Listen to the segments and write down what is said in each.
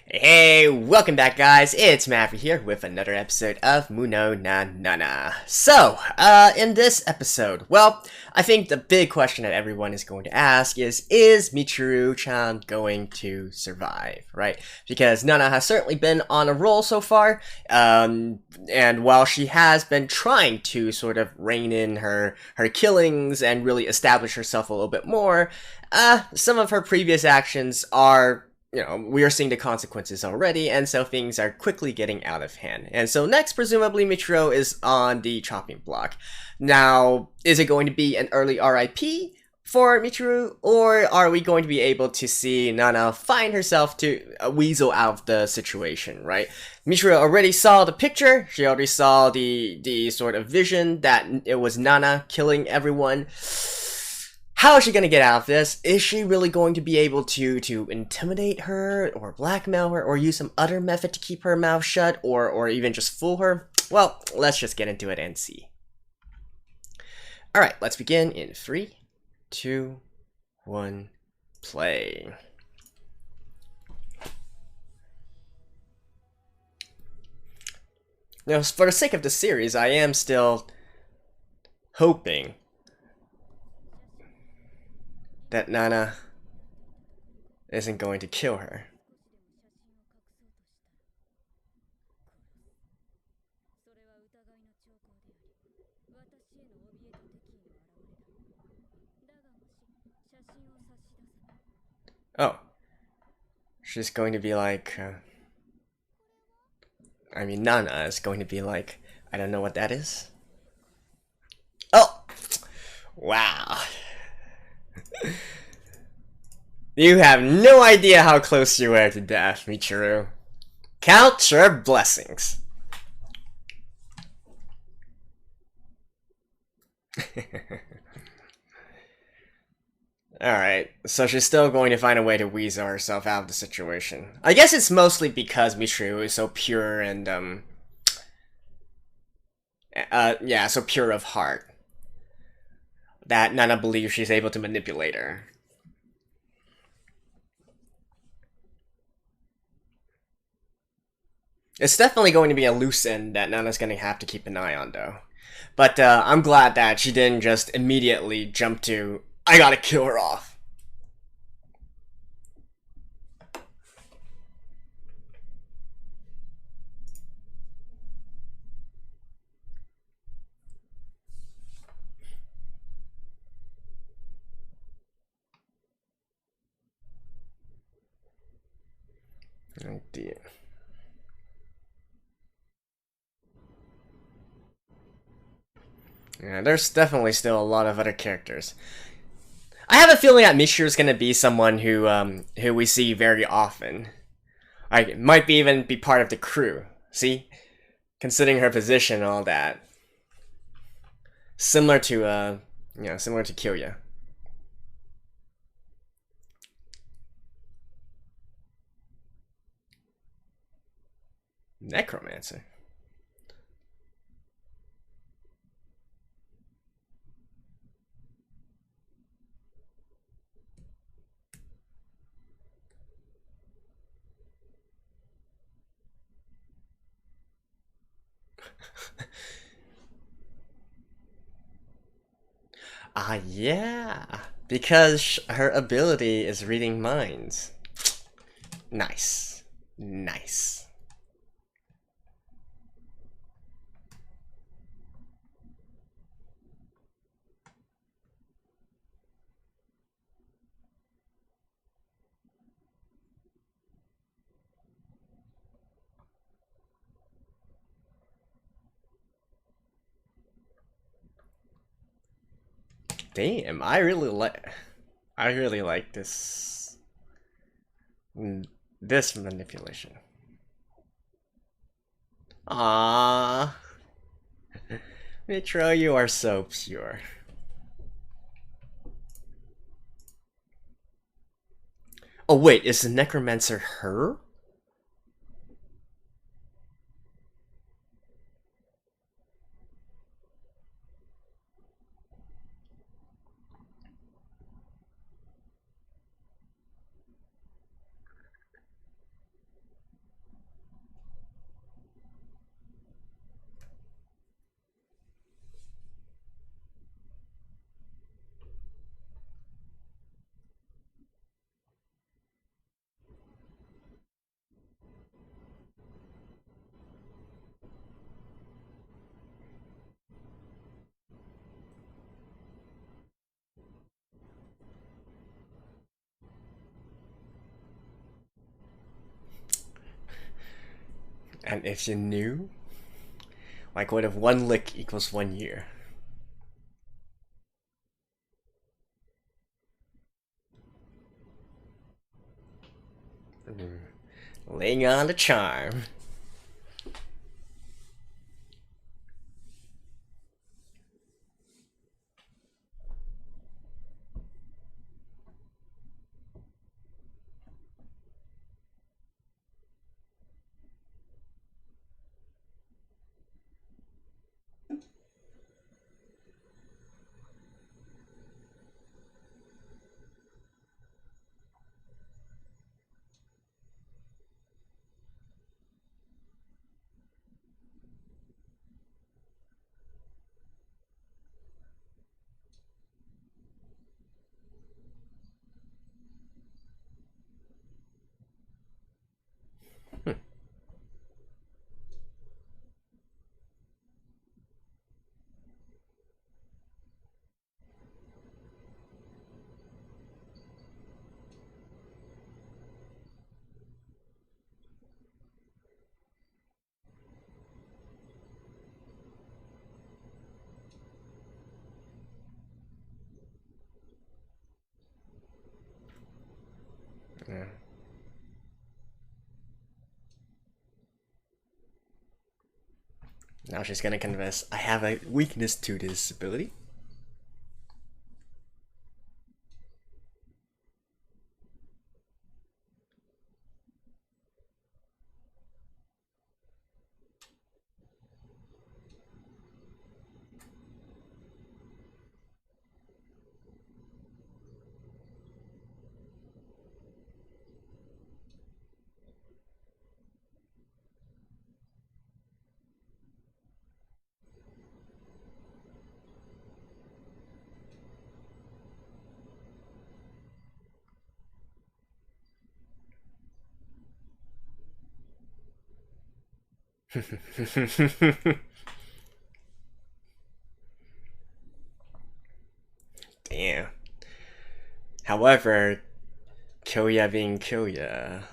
Hey, welcome back guys, it's Maverick here with another episode of Munou na Nana. So, in this episode, well, I think the big question that everyone is going to ask is Michiru-chan going to survive, right? Because Nana has certainly been on a roll so far, and while she has been trying to sort of rein in her killings and really establish herself a little bit more, some of her previous actions are we are seeing the consequences already, and so things are quickly getting out of hand. And so next, presumably, Michiru is on the chopping block. Now, is it going to be an early RIP for Michiru, or are we going to be able to see Nana find herself to weasel out of the situation, right? Michiru already saw the picture, she already saw the sort of vision that it was Nana killing everyone. How is she going to get out of this? Is she really going to be able to intimidate her or blackmail her or use some other method to keep her mouth shut or even just fool her? Well, let's just get into it and see. Alright, let's begin in 3, 2, 1, play. Now, for the sake of the series, I am still hoping that Nana isn't going to kill her. Oh. She's going to be like... Nana is going to be like... I don't know what that is. Oh! Wow. You have no idea how close you were to death, Michiru. Count your blessings. Alright, so she's still going to find a way to weasel herself out of the situation. I guess it's mostly because Michiru is so pure and, so pure of heart, that Nana believes she's able to manipulate her. It's definitely going to be a loose end that Nana's going to have to keep an eye on, though. But I'm glad that she didn't just immediately jump to, I gotta kill her off. Oh dear. Yeah, there's definitely still a lot of other characters. I have a feeling that Michiru is going to be someone who we see very often. Like, might be even be part of the crew. See? Considering her position and all that. Similar to, similar to Kyoya. Necromancer. Yeah. Because her ability is reading minds. Nice. Nice. Damn, I really like this manipulation. Ah, Michiru, you are so pure. Oh wait, is the necromancer her? And if you knew, like what if one lick equals 1 year? Laying on the charm. Yeah. Now she's gonna confess, I have a weakness to this ability. Damn. However, Kyoya being Kyoya.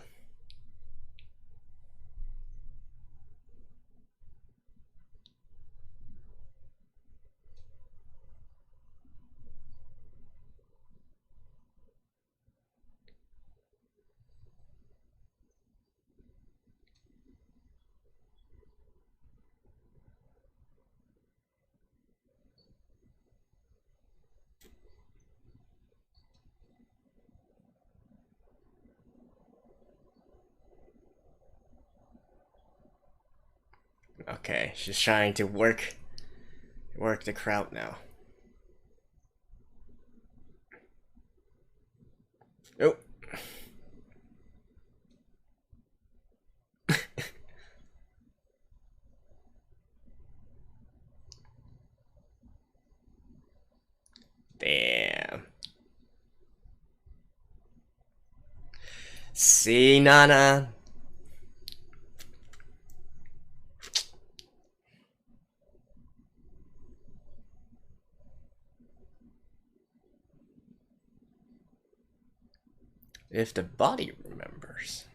Okay, she's trying to work the crowd now. Oh. Damn. See, Nana. If the body remembers.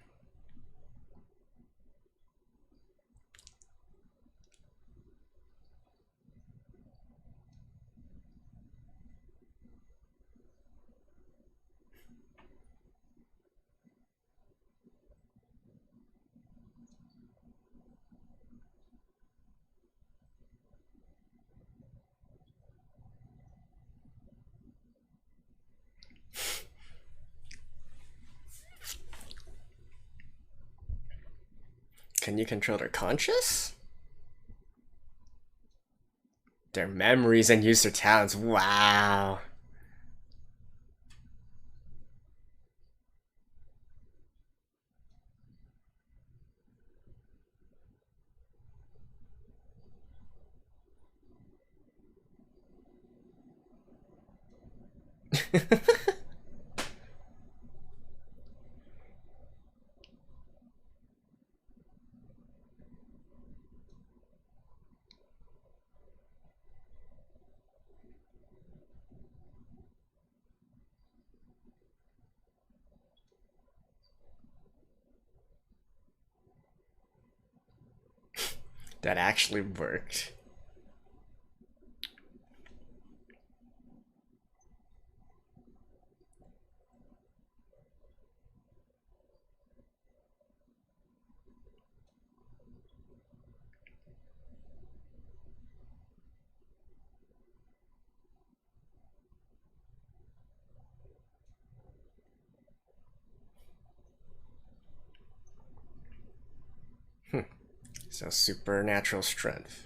Can you control their conscious? Their memories and use their talents. Wow. That actually worked. So supernatural strength.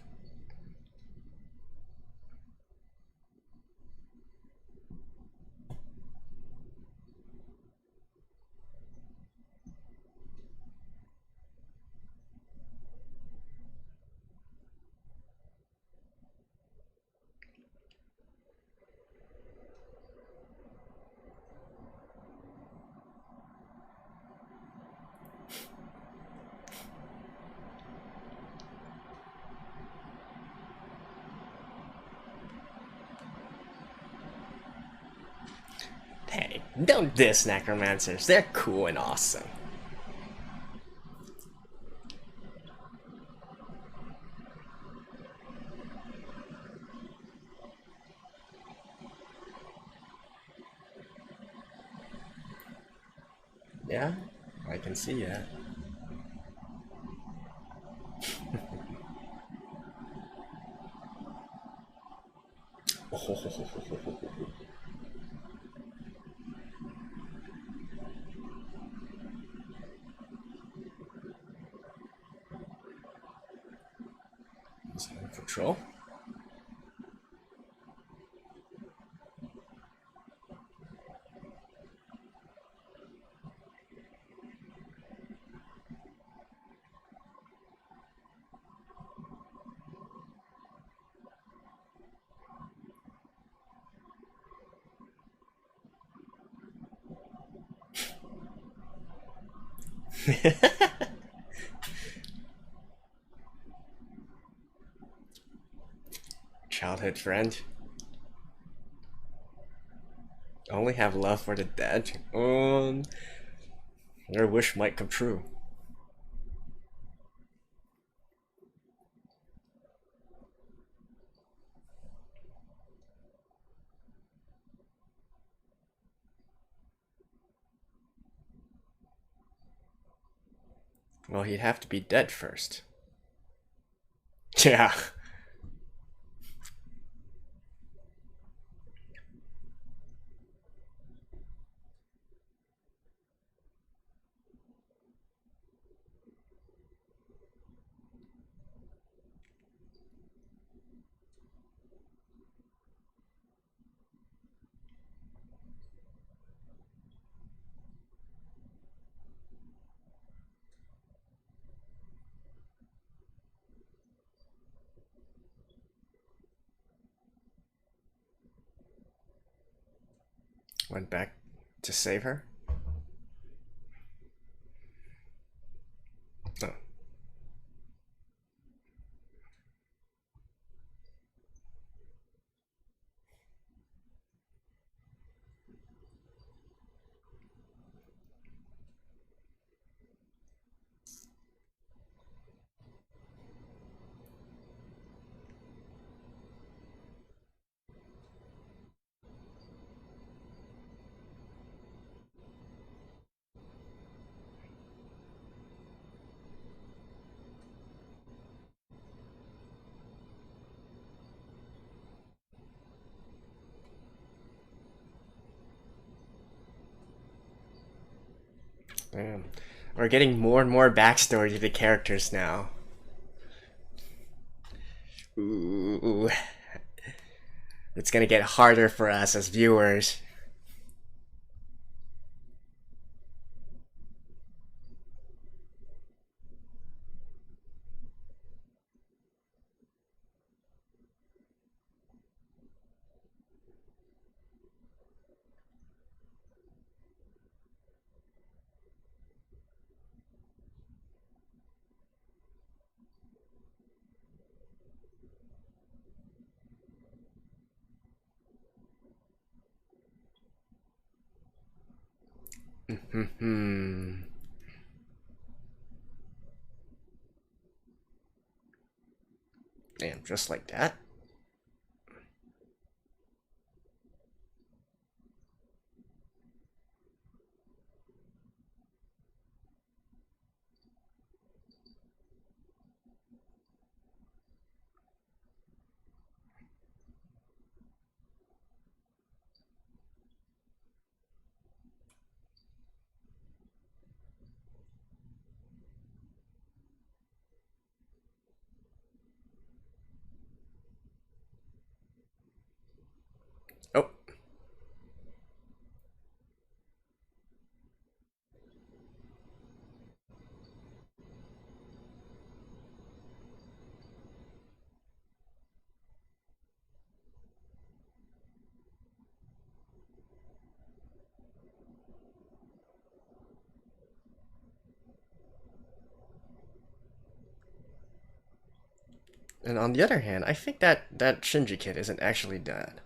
Hey, don't diss necromancers. They're cool and awesome. Yeah, I can see that. Control. Childhood friend. Only have love for the dead. Your wish might come true. Well, he'd have to be dead first. Yeah. Went back to save her? Oh. Damn. We're getting more and more backstory to the characters now. Ooh. It's gonna get harder for us as viewers. Damn, just like that. Oh. And on the other hand, I think that Shinji kid isn't actually dead.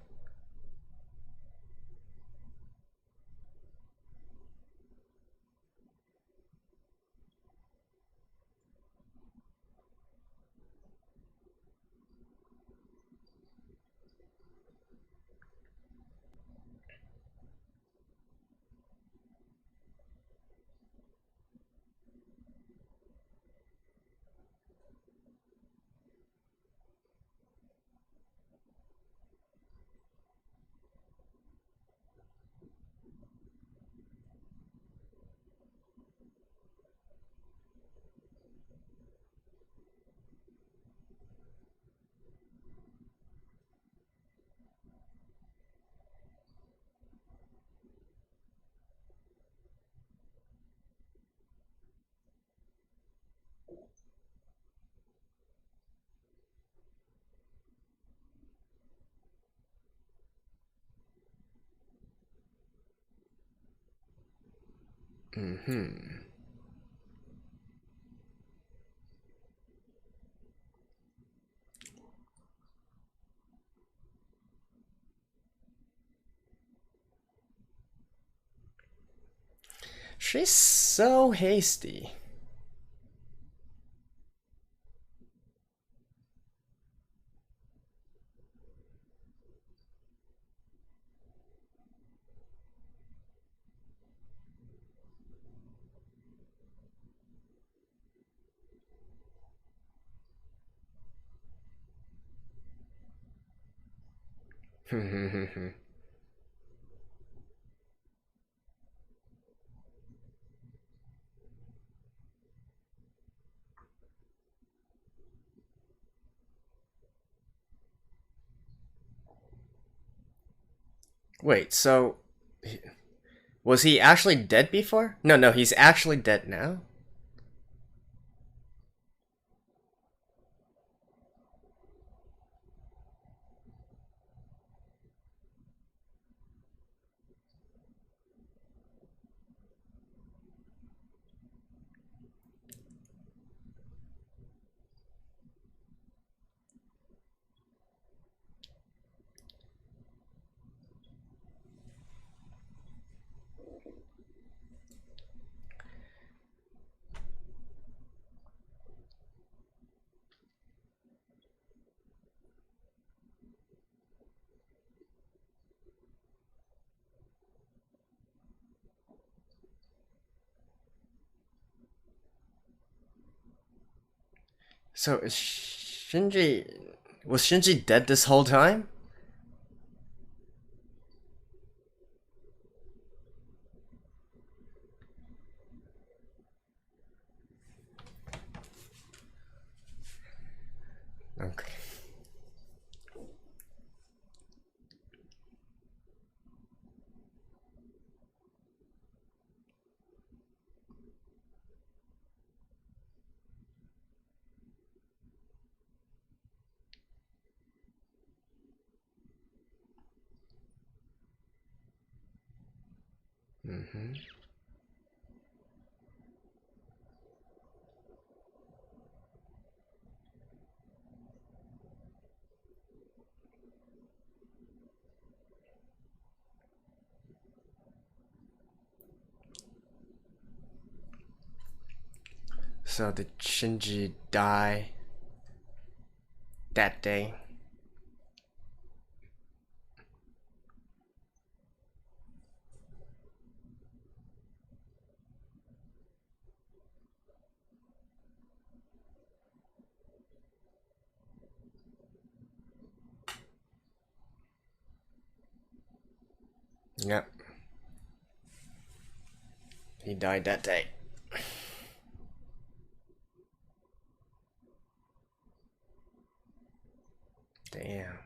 Mm-hmm. She's so hasty. Wait, so was he actually dead before? No, no, he's actually dead now. So is Shinji was Shinji dead this whole time? Okay. Mm-hmm. So did Shinji die? that day. Yep. He died that day. Damn.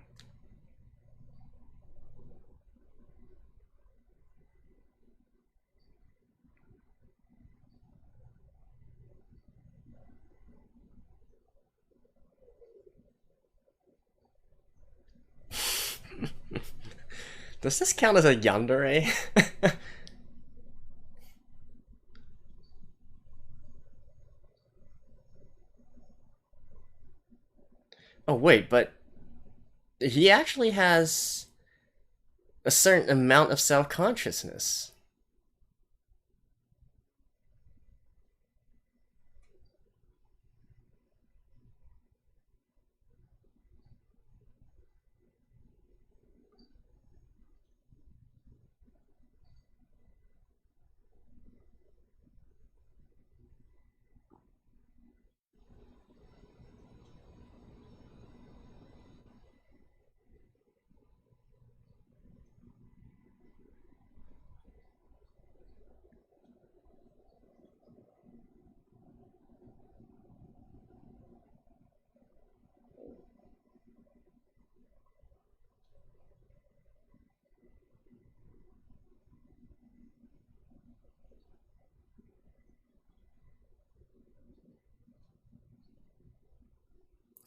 Does this count as a yandere? Oh wait, but he actually has a certain amount of self-consciousness.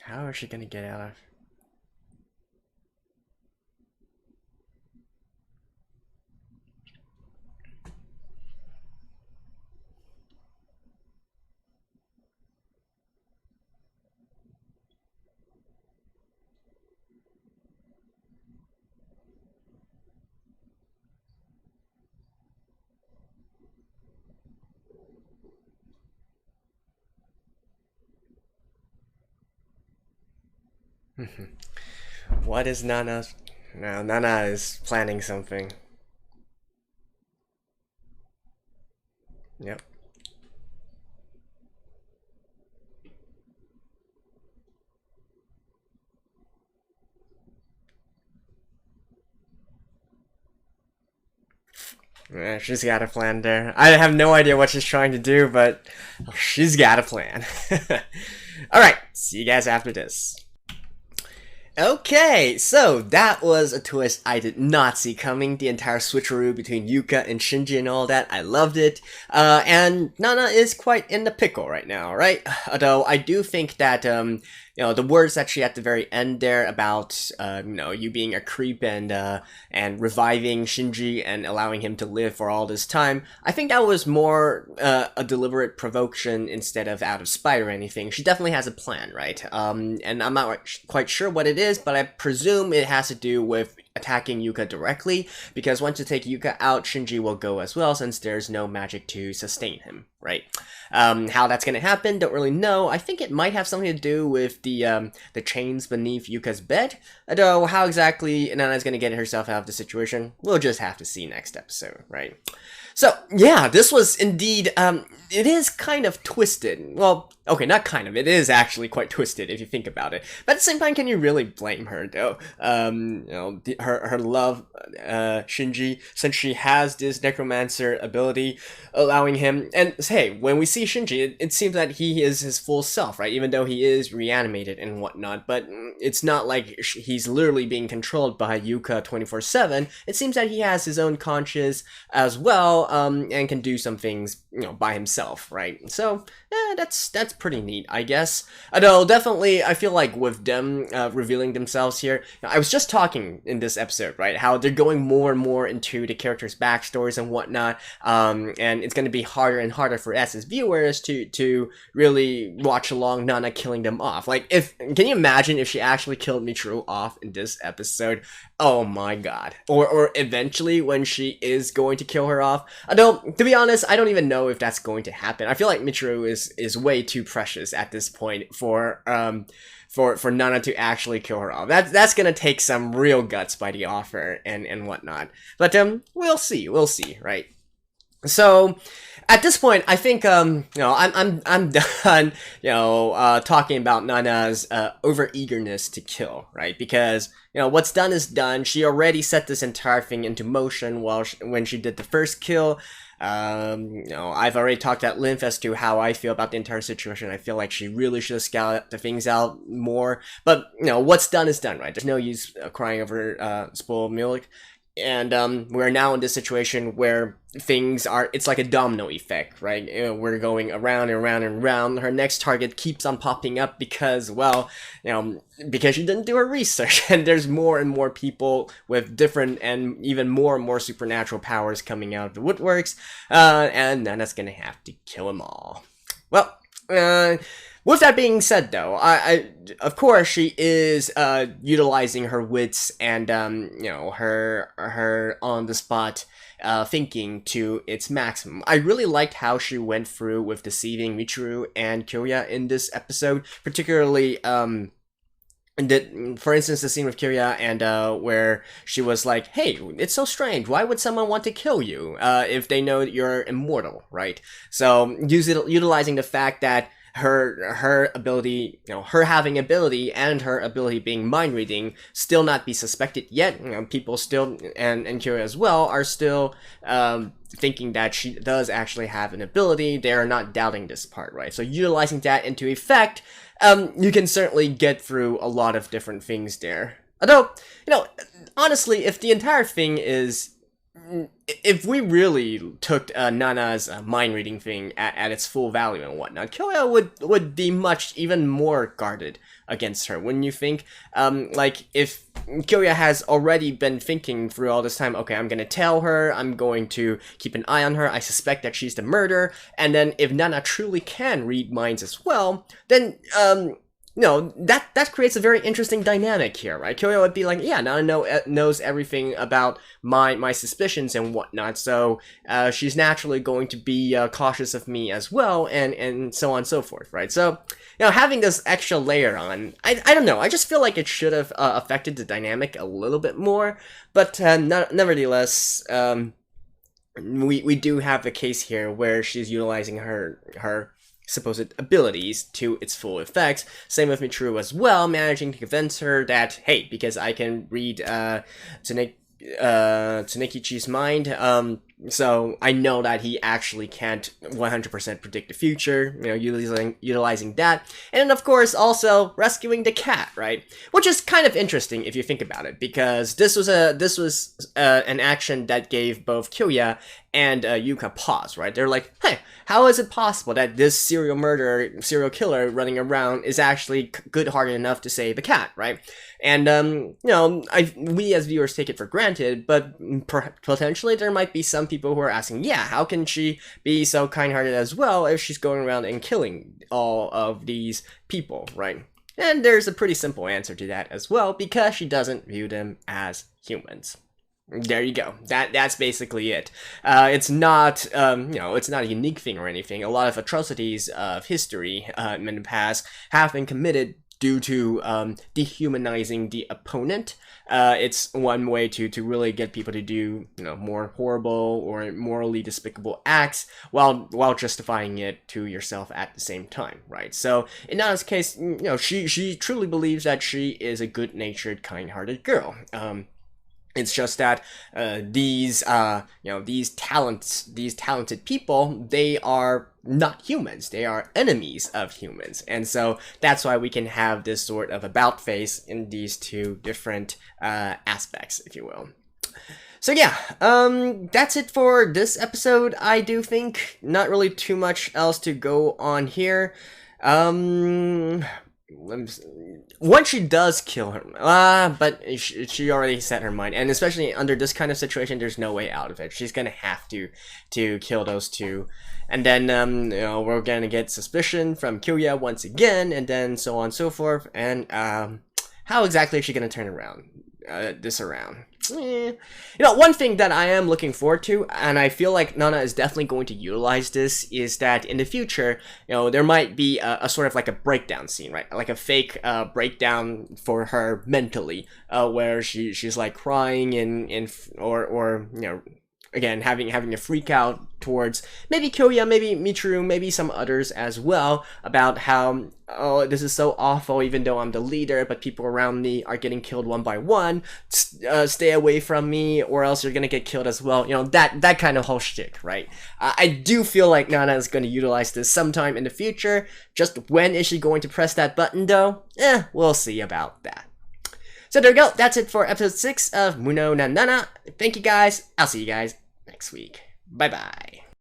How is she gonna get out of? What is Nana's? No, Nana is planning something. Yep. Yeah, she's got a plan there. I have no idea what she's trying to do, but she's got a plan. Alright, see you guys after this. Okay, so that was a twist I did not see coming. The entire switcheroo between Yuka and Shinji and all that, I loved it. And Nana is quite in the pickle right now, right? Although I do think that, the words that she had at the very end there about, you being a creep and reviving Shinji and allowing him to live for all this time, I think that was more a deliberate provocation instead of out of spite or anything. She definitely has a plan, right? And I'm not quite sure what it is, but I presume it has to do with attacking Yuka directly, because once you take Yuka out, Shinji will go as well, since there's no magic to sustain him, right? How that's gonna happen, don't really know. I think it might have something to do with the chains beneath Yuka's bed, although how exactly Nana's gonna get herself out of the situation, we'll just have to see next episode, right? So, yeah, this was indeed, it is kind of twisted. Well, okay, not kind of, it is actually quite twisted if you think about it. But at the same time, can you really blame her, though? Her love, Shinji, since she has this necromancer ability, allowing him, and hey, when we see Shinji, it seems that he is his full self, right? Even though he is reanimated and whatnot, but it's not like he's literally being controlled by Yuka 24/7. It seems that he has his own conscience as well, and can do some things, by himself, right? So, that's pretty neat, I guess. Although, definitely, I feel like with them revealing themselves here, I was just talking in this episode, right, how they're going more and more into the characters' backstories and whatnot, and it's going to be harder and harder for us as viewers to really watch along Nana killing them off. Like, can you imagine if she actually killed Michiru off in this episode? Oh my god. Or eventually when she is going to kill her off. Although, to be honest, I don't even know if that's going to happen. I feel like Michiru is way too precious at this point for Nana to actually kill her off. That's gonna take some real guts by the author and whatnot. But we'll see, right? So at this point, I think I'm done, talking about Nana's over-eagerness to kill, right? Because what's done is done. She already set this entire thing into motion when she did the first kill. I've already talked at length as to how I feel about the entire situation. I feel like she really should have scouted the things out more. But what's done is done, right? There's no use crying over spoiled milk. And we're now in this situation where it's like a domino effect, right? We're going around and around and around. Her next target keeps on popping up because, well, because she didn't do her research, and there's more and more people with different and even more supernatural powers coming out of the woodworks, and Nana's gonna have to kill them all. Well, with that being said, though, of course she is utilizing her wits and her on the spot thinking to its maximum. I really liked how she went through with deceiving Michiru and Kyoya in this episode, particularly for instance, the scene with Kyoya and where she was like, "Hey, it's so strange. Why would someone want to kill you if they know that you're immortal, right?" So utilizing the fact that her ability, her having ability and her ability being mind reading still not be suspected yet. People still, and Kyoya as well, are still thinking that she does actually have an ability. They're not doubting this part, right? So utilizing that into effect, you can certainly get through a lot of different things there. Although, honestly, if the entire thing is, if we really took Nana's mind reading thing at its full value and whatnot, Kyoya would be even more guarded against her, wouldn't you think? Like, if Kyoya has already been thinking through all this time, okay, I'm gonna tell her, I'm going to keep an eye on her, I suspect that she's the murderer, and then if Nana truly can read minds as well, then, that creates a very interesting dynamic here, right? Kyoya would be like, yeah, Nana knows everything about my suspicions and whatnot, so she's naturally going to be cautious of me as well, and so on and so forth, right? So, having this extra layer on, I don't know, I just feel like it should have affected the dynamic a little bit more, but nevertheless, we do have the case here where she's utilizing her supposed abilities to its full effects. Same with Michiru as well, managing to convince her that, hey, because I can read Tsunekichi's mind, so I know that he actually can't 100% predict the future, utilizing that. And then, of course, also rescuing the cat, right? Which is kind of interesting if you think about it, because this was an action that gave both Kyoya and Yuka pause, right? They're like, hey, how is it possible that this serial killer running around is actually good-hearted enough to save a cat, right? And, we as viewers take it for granted, but potentially there might be some people who are asking, yeah, how can she be so kind-hearted as well if she's going around and killing all of these people, right? And there's a pretty simple answer to that as well, because she doesn't view them as humans. There you go. That's basically it. It's not, it's not a unique thing or anything. A lot of atrocities of history in the past have been committed due to dehumanizing the opponent. It's one way to really get people to do more horrible or morally despicable acts while justifying it to yourself at the same time, right? So in Nana's case, she truly believes that she is a good-natured, kind-hearted girl. It's just that these talented people, they are not humans. They are enemies of humans, and so that's why we can have this sort of about face in these two different aspects, if you will. So yeah, that's it for this episode. I do think not really too much else to go on here. Once she does kill her, but she already set her mind, and especially under this kind of situation, there's no way out of it. She's gonna have to kill those two, and then we're gonna get suspicion from Kyoya once again, and then so on and so forth. And how exactly is she gonna turn around? this around. You know, one thing that I am looking forward to, and I feel like Nana is definitely going to utilize this, is that in the future, you know, there might be a sort of like a breakdown scene, right? Like a fake breakdown for her mentally, where she's like crying or you know, again, having a freak out towards maybe Kyoya, maybe Michiru, maybe some others as well, about how, oh, this is so awful, even though I'm the leader, but people around me are getting killed one by one. Stay away from me, or else you're gonna get killed as well. You know, that kind of whole shtick, right? I do feel like Nana is going to utilize this sometime in the future. Just when is she going to press that button, though? We'll see about that. So there we go. That's it for episode 6 of Munou na Nana. Thank you guys. I'll see you guys next week. Bye-bye.